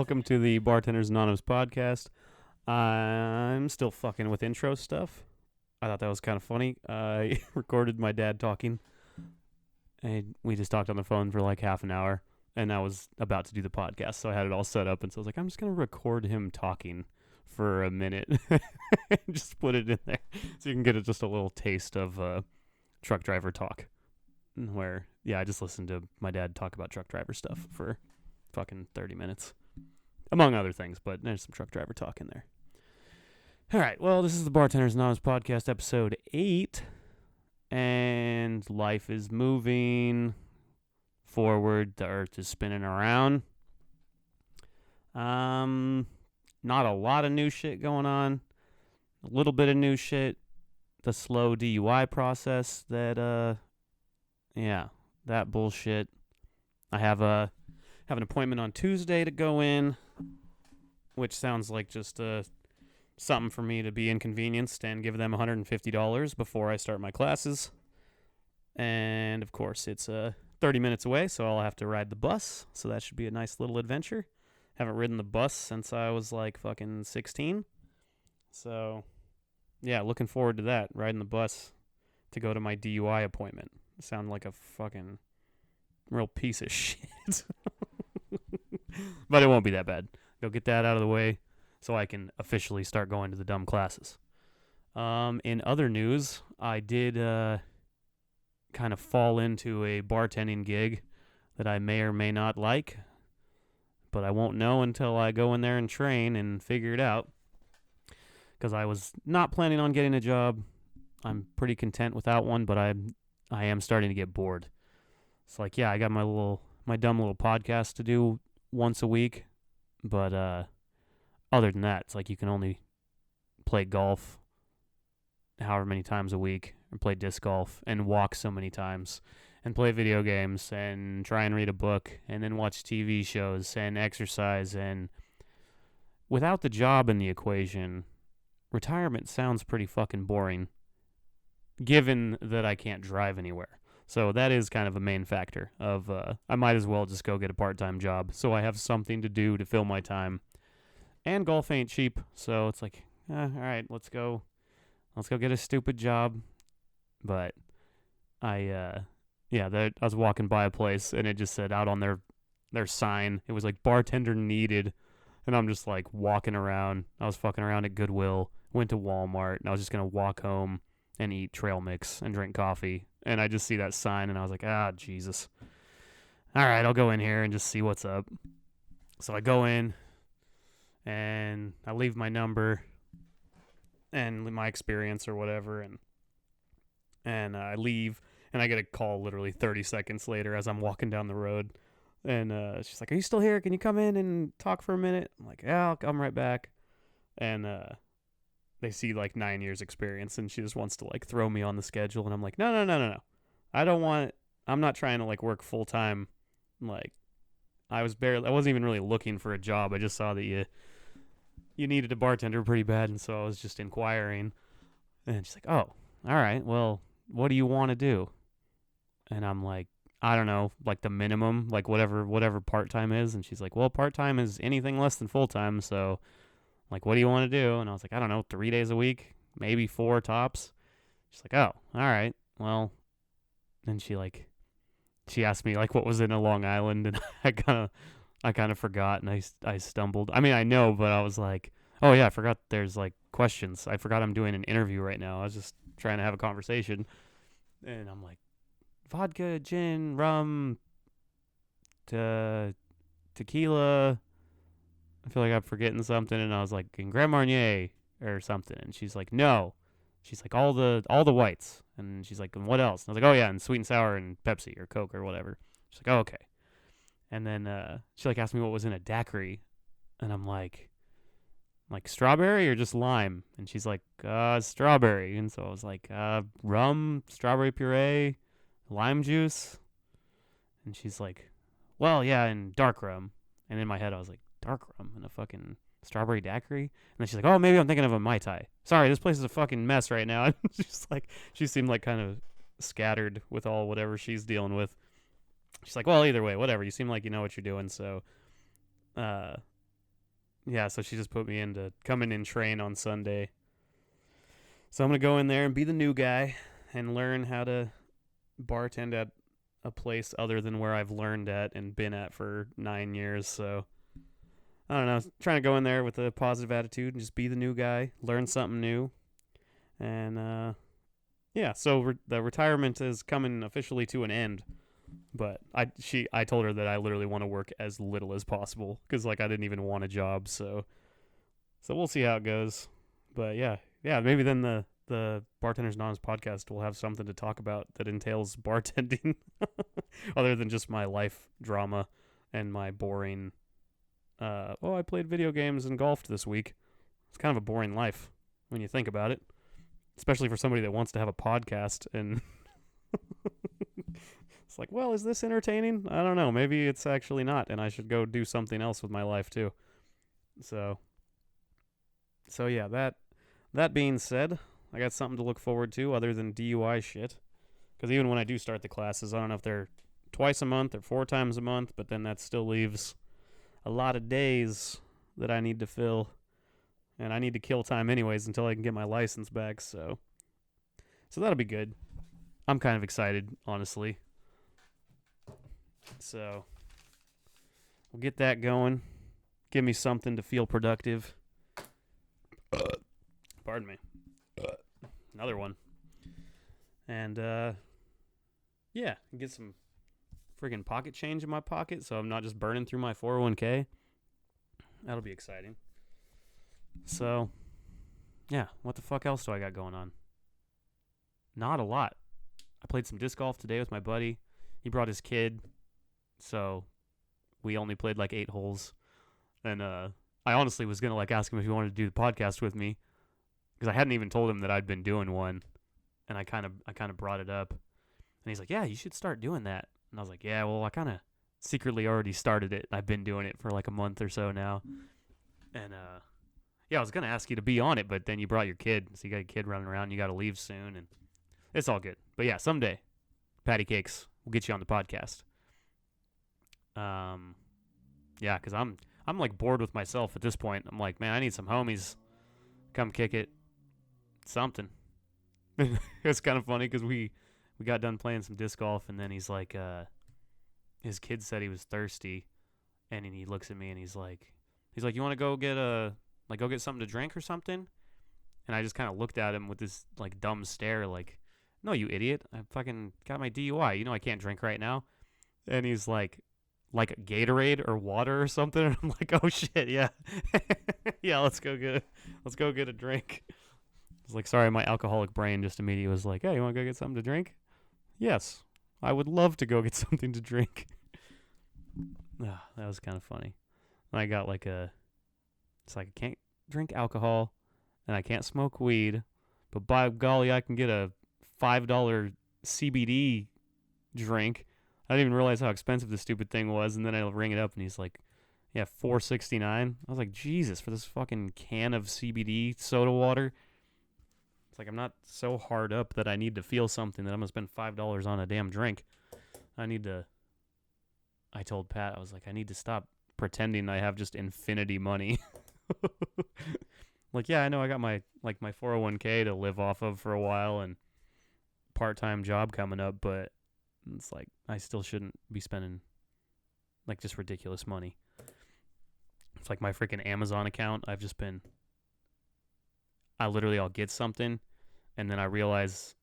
welcome to the Bartenders Anonymous podcast. I'm still fucking with intro stuff. I thought that was kind of funny. I recorded my dad talking, and we just talked on the phone for like half an hour, and I was about to do the podcast, so I had it all set up, and so I was like, I'm just going to record him talking for a minute and just put it in there so you can get just a little taste of truck driver talk, where, yeah, I just listened to my dad talk about truck driver stuff for fucking 30 minutes, among other things, but there's some truck driver talk in there. All right, well, this is the Bartenders Anonymous podcast, episode 8, and life is moving forward. The earth is spinning around. Not a lot of new shit going on. A little bit of new shit. The slow DUI process that, that bullshit. I have an appointment on Tuesday to go in, which sounds like just something for me to be inconvenienced and give them $150 before I start my classes. And, of course, it's 30 minutes away, so I'll have to ride the bus, so that should be a nice little adventure. Haven't ridden the bus since I was, like, fucking 16. So, yeah, looking forward to that, riding the bus to go to my DUI appointment. Sound like a fucking real piece of shit. But it won't be that bad. Go get that out of the way so I can officially start going to the dumb classes. In other news, I did kind of fall into a bartending gig that I may or may not like, but I won't know until I go in there and train and figure it out, because I was not planning on getting a job. I'm pretty content without one, but I am starting to get bored. It's like, yeah, I got my dumb little podcast to do once a week, but other than that, it's like you can only play golf however many times a week, and play disc golf, and walk so many times, and play video games, and try and read a book, and then watch TV shows, and exercise, and without the job in the equation, retirement sounds pretty fucking boring, given that I can't drive anywhere. So that is kind of a main factor of I might as well just go get a part-time job so I have something to do to fill my time. And golf ain't cheap, so it's like, all right, let's go get a stupid job. But I was walking by a place, and it just said out on their sign, it was like bartender needed, and I'm just like walking around. I was fucking around at Goodwill, went to Walmart, and I was just gonna walk home and eat trail mix and drink coffee, and I just see that sign, and I was like, Jesus. All right, I'll go in here and just see what's up. So I go in, and I leave my number and my experience or whatever, and I leave, and I get a call literally 30 seconds later as I'm walking down the road, and she's like, are you still here? Can you come in and talk for a minute? I'm like, yeah, I'll come right back. And they see like 9 years experience, and she just wants to like throw me on the schedule, and I'm like, no. I'm not trying to like work full time. Like, I wasn't even really looking for a job. I just saw that you needed a bartender pretty bad, and so I was just inquiring. And she's like, oh, all right, well, what do you want to do? And I'm like, I don't know, like the minimum, like whatever part-time is. And she's like, well, part-time is anything less than full-time, so like, what do you want to do? And I was like, I don't know, 3 days a week, maybe 4 tops. She's like, oh, all right, well. Then she asked me like what was in a Long Island, and I kind of forgot, and I stumbled. I mean, I know, but I was like, oh yeah, I forgot there's like questions. I forgot I'm doing an interview right now. I was just trying to have a conversation, and I'm like, vodka, gin, rum, tequila. I feel like I'm forgetting something, and I was like, in Grand Marnier or something, and she's like, no. She's like, all the whites, and she's like, and what else? And I was like, oh yeah, and sweet and sour and Pepsi or Coke or whatever. She's like, oh, okay. And then she like asked me what was in a daiquiri, and I'm like strawberry or just lime? And she's like, strawberry. And so I was like, rum, strawberry puree, lime juice. And she's like, well, yeah, and dark rum. And in my head I was like, dark rum and a fucking strawberry daiquiri? And then she's like, oh, maybe I'm thinking of a Mai Tai. Sorry, this place is a fucking mess right now. And she's like, she seemed like kind of scattered with all whatever she's dealing with. She's like, well, either way, whatever. You seem like you know what you're doing, so yeah, so she just put me in to come in and train on Sunday. So I'm gonna go in there and be the new guy and learn how to bartend at a place other than where I've learned at and been at for 9 years. So I don't know, trying to go in there with a positive attitude and just be the new guy, learn something new, and yeah. So the retirement is coming officially to an end. But I told her that I literally want to work as little as possible because like I didn't even want a job. So we'll see how it goes. But yeah, maybe then the Bartenders Anonymous podcast will have something to talk about that entails bartending, other than just my life drama and my boring. I played video games and golfed this week. It's kind of a boring life when you think about it, especially for somebody that wants to have a podcast. And it's like, well, is this entertaining? I don't know. Maybe it's actually not, and I should go do something else with my life too. So, so yeah. That being said, I got something to look forward to other than DUI shit. Because even when I do start the classes, I don't know if they're twice a month or 4 times a month, but then that still leaves a lot of days that I need to fill. And I need to kill time anyways until I can get my license back. So that'll be good. I'm kind of excited, honestly. So we'll get that going. Give me something to feel productive. Pardon me. Another one. And yeah, get some friggin' pocket change in my pocket so I'm not just burning through my 401k. That'll be exciting. So, yeah, what the fuck else do I got going on? Not a lot. I played some disc golf today with my buddy. He brought his kid, so we only played like 8 holes. And I honestly was gonna like ask him if he wanted to do the podcast with me, because I hadn't even told him that I'd been doing one, and I kind of brought it up, and he's like, "Yeah, you should start doing that." And I was like, "Yeah, well, I kind of secretly already started it, and I've been doing it for like a month or so now." And yeah, I was gonna ask you to be on it, but then you brought your kid, so you got a kid running around. You got to leave soon, and it's all good. But yeah, someday, Patty Cakes, we'll get you on the podcast. Yeah, because I'm like bored with myself at this point. I'm like, man, I need some homies. Come kick it. Something. It's kind of funny because we got done playing some disc golf, and then he's like, his kid said he was thirsty, and he looks at me and he's like, you want to go get something to drink or something? And I just kind of looked at him with this like dumb stare, like, no, you idiot, I fucking got my DUI. You know I can't drink right now. And he's like Gatorade or water or something. And I'm like, oh shit, yeah, yeah, let's go get a drink. It's like, sorry, my alcoholic brain just immediately was like, hey, you want to go get something to drink? Yes, I would love to go get something to drink. That was kind of funny. And I got it's like I can't drink alcohol and I can't smoke weed, but by golly, I can get a $5 CBD drink. I didn't even realize how expensive this stupid thing was, and then I ring it up and he's like, yeah, $4.69. I was like, Jesus, for this fucking can of CBD soda water. It's like I'm not so hard up that I need to feel something that I'm going to spend $5 on a damn drink. I told Pat, I was like, I need to stop pretending I have just infinity money. Like, yeah, I know I got my 401k to live off of for a while and part-time job coming up, but it's like I still shouldn't be spending like just ridiculous money. It's like my freaking Amazon account. I'll get something, and then I realize,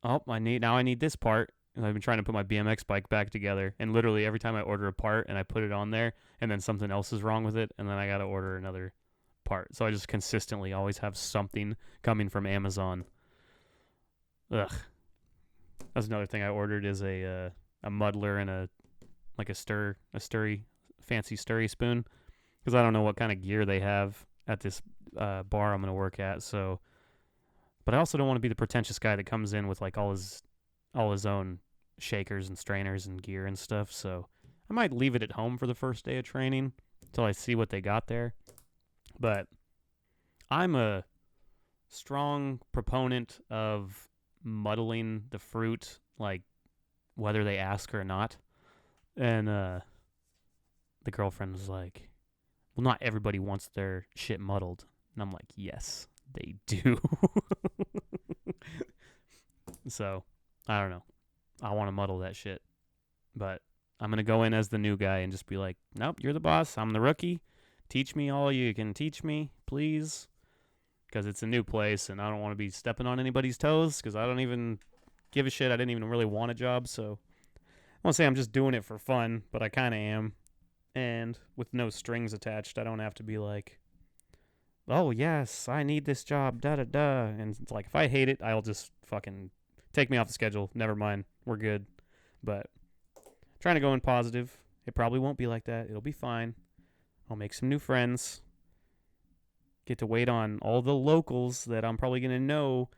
I need this part. And I've been trying to put my BMX bike back together, and literally every time I order a part and I put it on there, and then something else is wrong with it, and then I got to order another part. So I just consistently always have something coming from Amazon. Ugh. That's another thing I ordered is a muddler and a fancy stirry spoon, because I don't know what kind of gear they have at this bar I'm gonna work at. So, but I also don't want to be the pretentious guy that comes in with like all his own shakers and strainers and gear and stuff. So I might leave it at home for the first day of training until I see what they got there. But I'm a strong proponent of muddling the fruit, like whether they ask or not. And the girlfriend was like, well, not everybody wants their shit muddled. And I'm like, yes, they do. So, I don't know. I want to muddle that shit. But I'm going to go in as the new guy and just be like, nope, you're the boss. I'm the rookie. Teach me all you can teach me, please. Because it's a new place and I don't want to be stepping on anybody's toes because I don't even give a shit. I didn't even really want a job. So I won't say I'm just doing it for fun, but I kind of am. And with no strings attached, I don't have to be like, oh, yes, I need this job, da da da. And it's like, if I hate it, I'll just fucking take me off the schedule. Never mind. We're good. But trying to go in positive. It probably won't be like that. It'll be fine. I'll make some new friends. Get to wait on all the locals that I'm probably going to know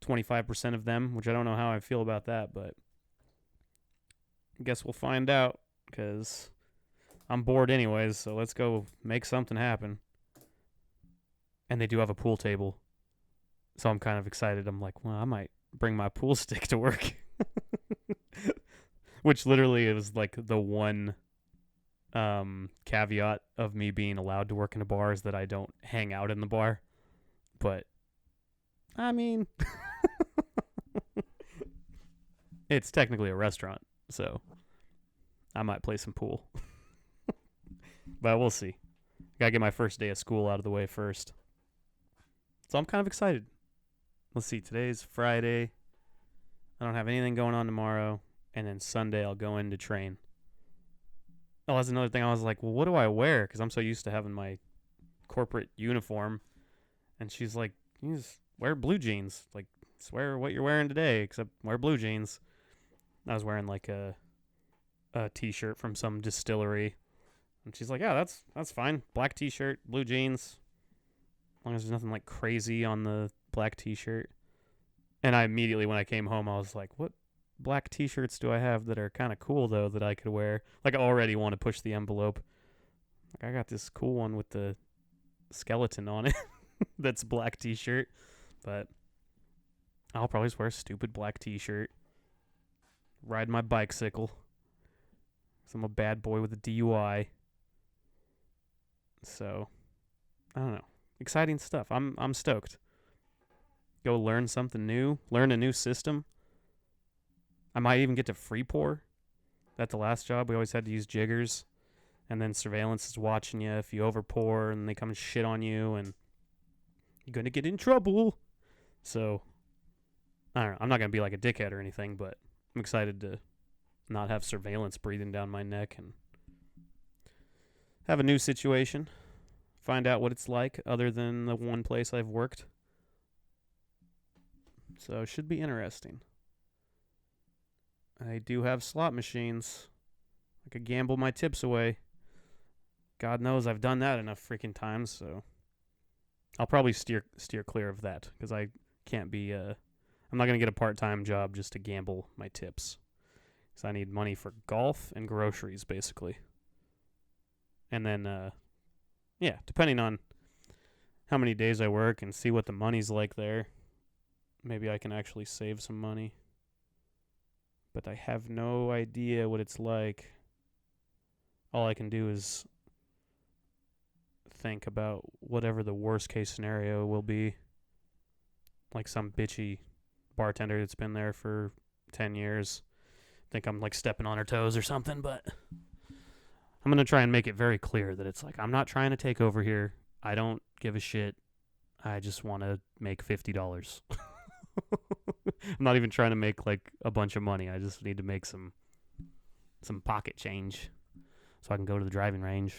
25% of them, which I don't know how I feel about that, but I guess we'll find out because I'm bored anyways, so let's go make something happen. And they do have a pool table, so I'm kind of excited. I'm like, well, I might bring my pool stick to work. Which literally is like the one caveat of me being allowed to work in a bar is that I don't hang out in the bar. But, I mean, it's technically a restaurant, so I might play some pool. But we'll see. Gotta get my first day of school out of the way first. So I'm kind of excited. Let's see, today's Friday. I don't have anything going on tomorrow. And then Sunday I'll go in to train. Oh, that's another thing. I was like, well, what do I wear? Because I'm so used to having my corporate uniform. And she's like, you just wear blue jeans. Like, swear what you're wearing today, except wear blue jeans. I was wearing like a t-shirt from some distillery. And she's like, yeah, that's fine. Black t-shirt, blue jeans. As long as there's nothing like crazy on the black t-shirt. And I immediately, when I came home, I was like, what black t-shirts do I have that are kind of cool, though, that I could wear? Like, I already want to push the envelope. Like, I got this cool one with the skeleton on it. That's black t-shirt. But I'll probably just wear a stupid black t-shirt. Ride my bicycle. Because I'm a bad boy with a DUI. So, I don't know. Exciting stuff. I'm stoked. Go learn something new. Learn a new system. I might even get to free pour. At the last job, we always had to use jiggers. And then surveillance is watching you if you over pour and they come and shit on you and you're going to get in trouble. So, I don't know. I'm not going to be like a dickhead or anything, but I'm excited to not have surveillance breathing down my neck and have a new situation. Find out what it's like other than the one place I've worked. So, it should be interesting. I do have slot machines. I could gamble my tips away. God knows I've done that enough freaking times, so I'll probably steer clear of that because I can't be I'm not going to get a part-time job just to gamble my tips. Cuz I need money for golf and groceries basically. And then yeah, depending on how many days I work and see what the money's like there, maybe I can actually save some money. But I have no idea what it's like. All I can do is think about whatever the worst case scenario will be. Like some bitchy bartender that's been there for 10 years. Think I'm like stepping on her toes or something, but I'm going to try and make it very clear that it's like, I'm not trying to take over here. I don't give a shit. I just want to make $50. I'm not even trying to make like a bunch of money. I just need to make some pocket change so I can go to the driving range.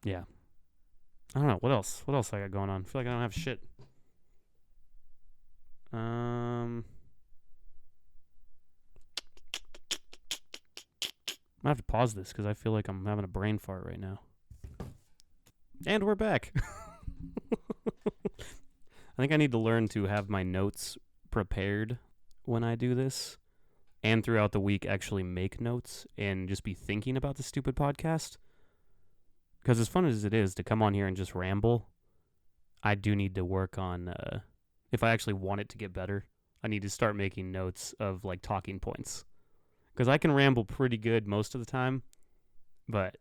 Yeah. I don't know. What else? What else I got going on? I feel like I don't have shit. I might have to pause this because I feel like I'm having a brain fart right now. And we're back. I think I need to learn to have my notes prepared when I do this and throughout the week actually make notes and just be thinking about the stupid podcast. Because as fun as it is to come on here and just ramble, I do need to work on, if I actually want it to get better, I need to start making notes of like talking points. Because I can ramble pretty good most of the time, but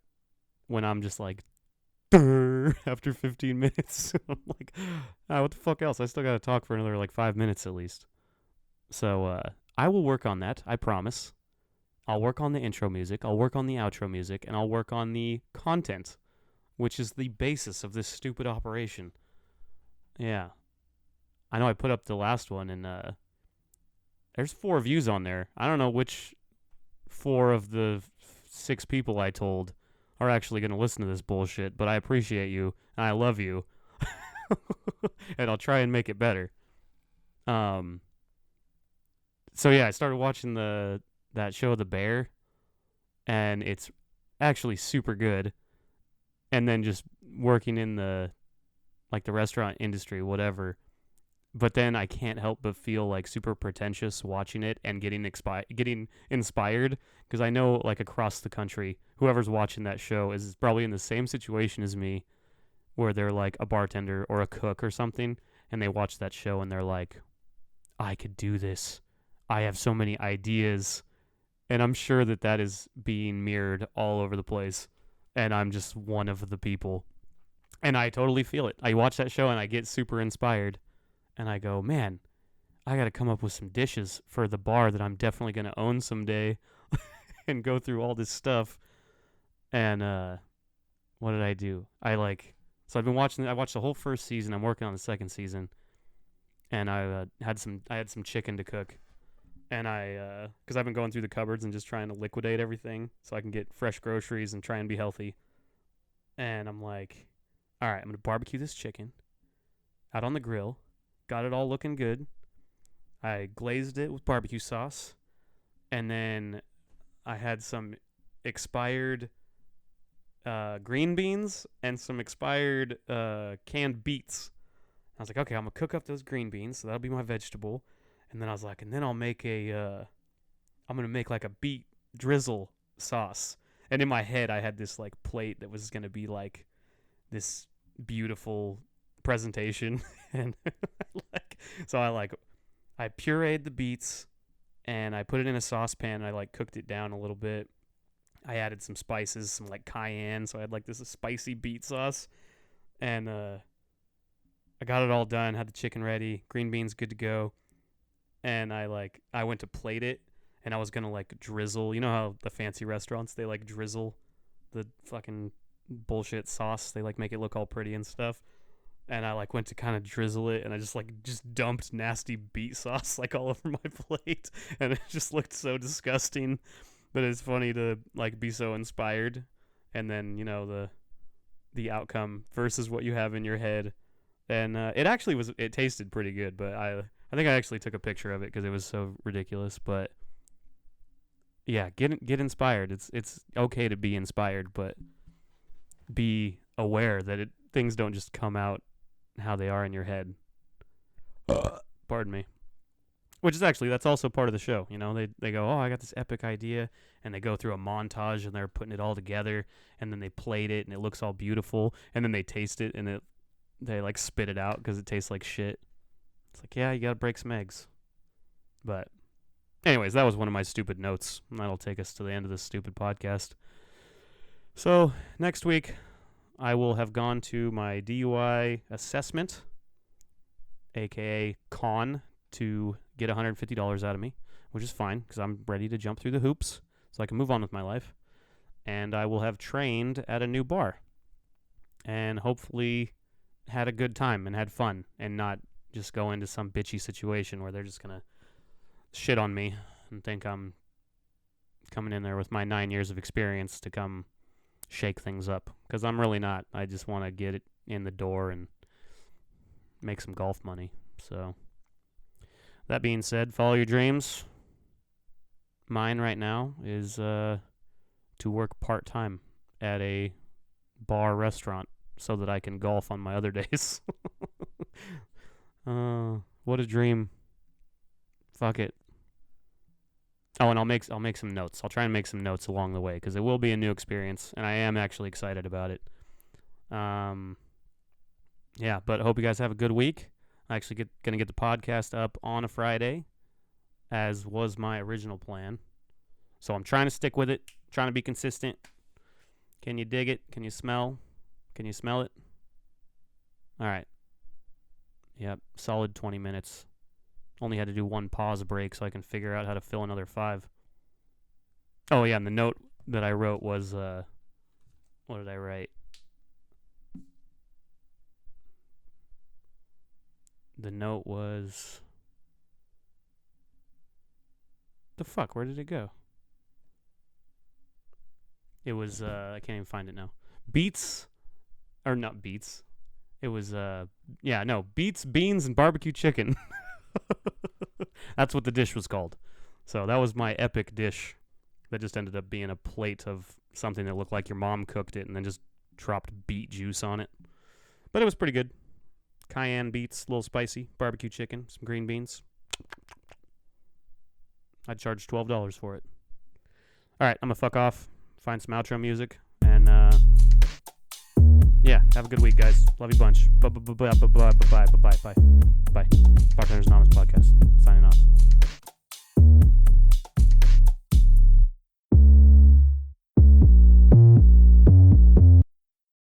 when I'm just like after 15 minutes. I'm like, what the fuck else? I still got to talk for another like 5 minutes at least. So I will work on that. I promise. I'll work on the intro music. I'll work on the outro music, and I'll work on the content, which is the basis of this stupid operation. Yeah. I know I put up the last one, and there's 4 views on there. I don't know which 4 of the 6 people I told are actually going to listen to this bullshit, but I appreciate you, and I love you, and I'll try and make it better. So yeah, I started watching that show, The Bear, and it's actually super good. And then just working in the restaurant industry, whatever. But then I can't help but feel like super pretentious watching it and getting inspired, because I know like across the country, whoever's watching that show is probably in the same situation as me, where they're like a bartender or a cook or something, and they watch that show and they're like, I could do this. I have so many ideas. And I'm sure that is being mirrored all over the place. And I'm just one of the people. And I totally feel it. I watch that show and I get super inspired. And I go, man, I got to come up with some dishes for the bar that I'm definitely going to own someday and go through all this stuff. And what did I do? So I've been watching, I watched the whole first season. I'm working on the second season. And I had some chicken to cook. And because I've been going through the cupboards and just trying to liquidate everything so I can get fresh groceries and try and be healthy. And I'm like, all right, I'm going to barbecue this chicken out on the grill. Got it all looking good. I glazed it with barbecue sauce. And then I had some expired green beans and some expired canned beets. I was like, okay, I'm going to cook up those green beans, so that'll be my vegetable. And then I was like, and then I'll make I'm going to make like a beet drizzle sauce. And in my head, I had this like plate that was going to be like this beautiful presentation. And so I pureed the beets and I put it in a saucepan. And I cooked it down a little bit. I added some spices, some like cayenne. So I had like this spicy beet sauce. And I got it all done, had the chicken ready, green beans good to go. And I went to plate it, and I was gonna drizzle. You know how the fancy restaurants, they drizzle the fucking bullshit sauce. They make it look all pretty and stuff. And I went to kind of drizzle it, and I just dumped nasty beet sauce all over my plate, and it just looked so disgusting. But it's funny to be so inspired, and then the outcome versus what you have in your head. And it tasted pretty good, but I think I actually took a picture of it because it was so ridiculous. But yeah, get inspired. It's okay to be inspired, but be aware that things don't just come out how they are in your head. Pardon me. Which is that's also part of the show. They go, oh, I got this epic idea, and they go through a montage and they're putting it all together, and then they plate it and it looks all beautiful, and then they taste it and they spit it out because it tastes like shit. It's yeah, you gotta break some eggs. But anyways, that was one of my stupid notes. And that'll take us to the end of this stupid podcast. So next week, I will have gone to my DUI assessment, aka con, to get $150 out of me, which is fine because I'm ready to jump through the hoops so I can move on with my life. And I will have trained at a new bar and hopefully had a good time and had fun and not just go into some bitchy situation where they're just going to shit on me and think I'm coming in there with my 9 years of experience to come shake things up, because I'm really not. I just want to get it in the door and make some golf money. So that being said, follow your dreams. Mine right now is to work part-time at a bar restaurant so that I can golf on my other days. What a dream. Fuck it. Oh, and I'll make some notes. I'll try and make some notes along the way because it will be a new experience, and I am actually excited about it. Yeah, but I hope you guys have a good week. I'm actually gonna get the podcast up on a Friday, as was my original plan. So I'm trying to stick with it, trying to be consistent. Can you dig it? Can you smell? Can you smell it? All right. Yep, solid 20 minutes. Only had to do one pause break so I can figure out how to fill another 5. Oh, yeah, and the note that I wrote was, what did I write? The note was... The fuck, where did it go? It was, I can't even find it now. Beets, or not beets. It was, beets, beans, and barbecue chicken. That's what the dish was called. So that was my epic dish that just ended up being a plate of something that looked like your mom cooked it and then just dropped beet juice on it. But it was pretty good. Cayenne beets, a little spicy, barbecue chicken, some green beans. I'd charge $12 for it. All right, I'm going to fuck off, find some outro music, and yeah, have a good week, guys. Love you bunch. Bye. Bartenders Anonymous Podcast. Signing off.